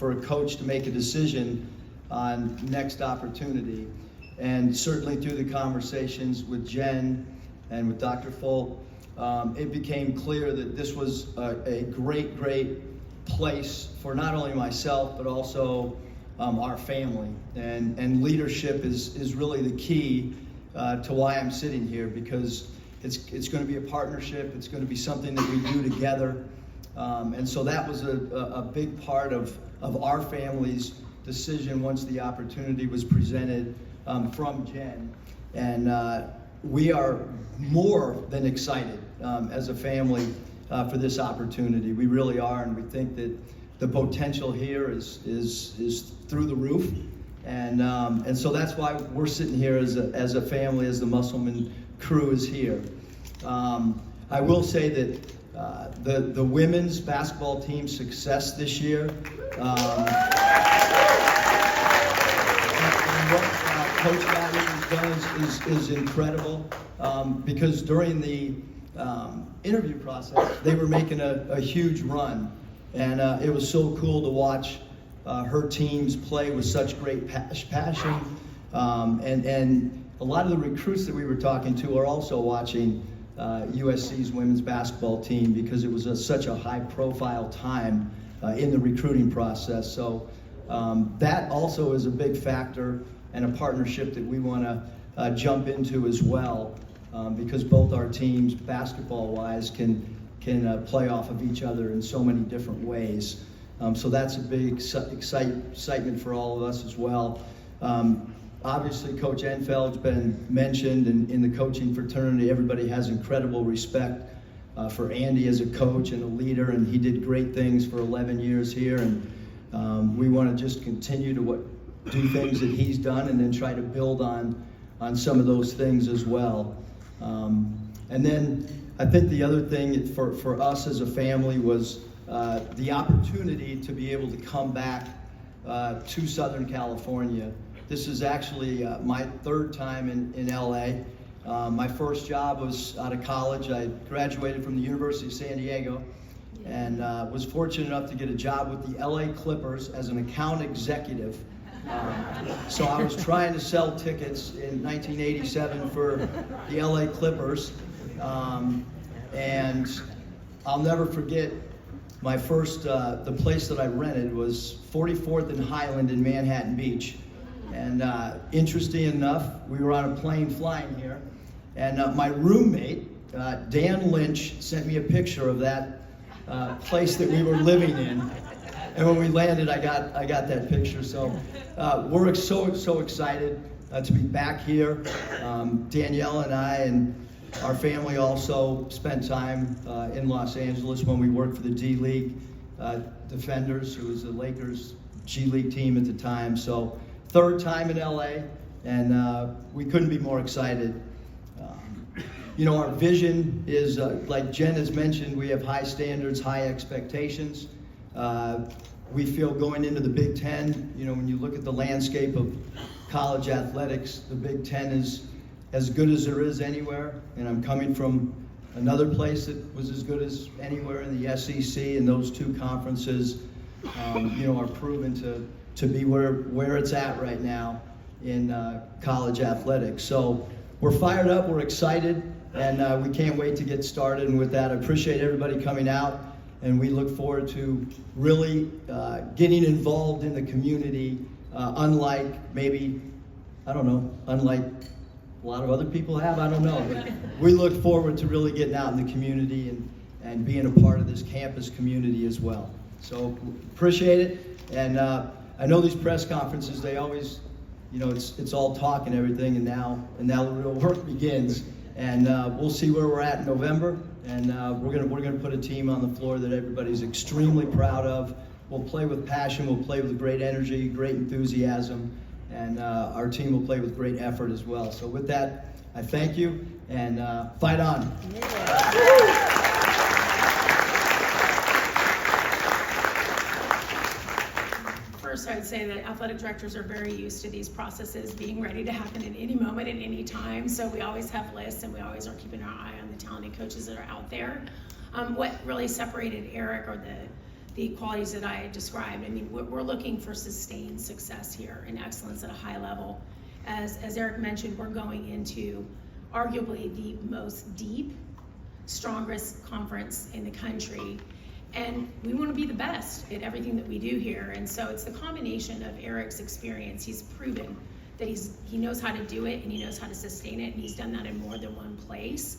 for a coach to make a decision on next opportunity. And certainly through the conversations with Jen and with Dr. Folk, it became clear that this was a great place for not only myself, but also our family. And leadership is really the key to why I'm sitting here, because it's going to be a partnership. It's going to be something that we do together. And so that was a big part of our family's decision once the opportunity was presented from Jen. And we are more than excited as a family for this opportunity. We really are, and we think that the potential here is through the roof. And so that's why we're sitting here as a family, as the Musselman crew is here. I will say that the women's basketball team's success this year, and what Coach Gatti has done is incredible, because during the interview process, they were making a huge run, and it was so cool to watch her teams play with such great passion, and a lot of the recruits that we were talking to are also watching USC's women's basketball team, because it was such a high-profile time in the recruiting process. So that also is a big factor and a partnership that we want to jump into as well, because both our teams, basketball-wise, can play off of each other in so many different ways. So that's a big excitement for all of us as well. Obviously, Coach Enfeld's been mentioned, and in the coaching fraternity, everybody has incredible respect for Andy as a coach and a leader, and he did great things for 11 years here, and we want to just continue to do things that he's done, and then try to build on some of those things as well. And then I think the other thing for us as a family was the opportunity to be able to come back to Southern California. This is actually my third time in LA. My first job was out of college. I graduated from the University of San Diego, and was fortunate enough to get a job with the LA Clippers as an account executive. So I was trying to sell tickets in 1987 for the LA Clippers, and I'll never forget my first, the place that I rented was 44th and Highland in Manhattan Beach. And interesting enough, we were on a plane flying here, and my roommate, Dan Lynch, sent me a picture of that place that we were living in. And when we landed, I got that picture. So we're so excited to be back here. Danielle and I and our family also spent time in Los Angeles when we worked for the D League Defenders, who was the Lakers G League team at the time. So third time in LA, and we couldn't be more excited. You know, our vision is, like Jen has mentioned, we have high standards, high expectations. We feel going into the Big Ten, you know, when you look at the landscape of college athletics, the Big Ten is as good as there is anywhere. And I'm coming from another place that was as good as anywhere in the SEC, and those two conferences, you know, are proven to be where it's at right now in college athletics. So we're fired up, we're excited, and we can't wait to get started. And with that, I appreciate everybody coming out, and we look forward to really getting involved in the community, unlike maybe, I don't know, unlike a lot of other people have, I don't know. But we look forward to really getting out in the community and being a part of this campus community as well. So appreciate it. And I know these press conferences, they always, you know, it's all talk and everything, and now the real work begins. And we'll see where we're at in November, and we're gonna put a team on the floor that everybody's extremely proud of. We'll play with passion, we'll play with great energy, great enthusiasm, and our team will play with great effort as well. So with that, I thank you, and fight on. First, I'd say that athletic directors are very used to these processes being ready to happen at any moment, at any time. So we always have lists, and we always are keeping our eye on the talented coaches that are out there. What really separated Eric, or the qualities that I described. I mean, we're looking for sustained success here and excellence at a high level. As Eric mentioned, we're going into arguably the most deep, strongest conference in the country, and we want to be the best at everything that we do here. And so it's the combination of Eric's experience. He's proven that he knows how to do it, and he knows how to sustain it, and he's done that in more than one place.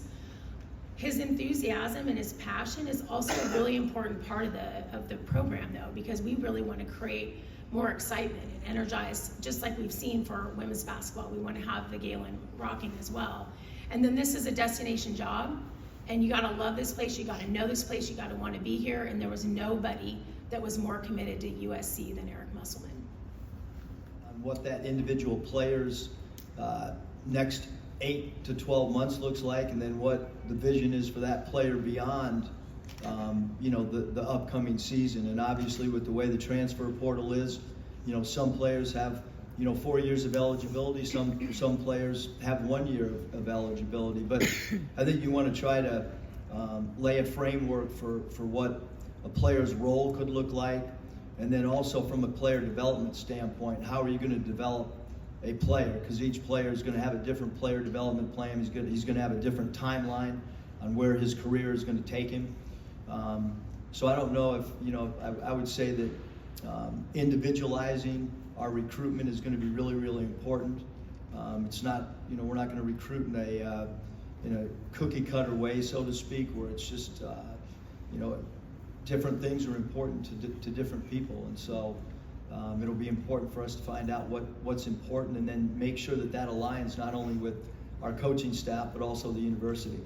His enthusiasm and his passion is also a really important part of the program, though, because we really want to create more excitement and energize, just like we've seen for women's basketball. We want to have the Galen rocking as well. And then this is a destination job, and you got to love this place, you got to know this place, you got to want to be here, and there was nobody that was more committed to USC than Eric Musselman. What that individual player's next 8 to 12 months looks like, and then what the vision is for that player beyond the upcoming season. And obviously with the way the transfer portal is, some players have 4 years of eligibility, some players have 1 year of eligibility, but I think you want to try to lay a framework for what a player's role could look like. And then also from a player development standpoint, how are you going to develop a player? Because each player is going to have a different player development plan. He's going to have a different timeline on where his career is going to take him. So I don't know if, I would say that individualizing our recruitment is going to be really, really important. It's not, we're not going to recruit in a cookie cutter way, so to speak, where it's just, different things are important to different people, and so it'll be important for us to find out what's important, and then make sure that aligns not only with our coaching staff but also the university.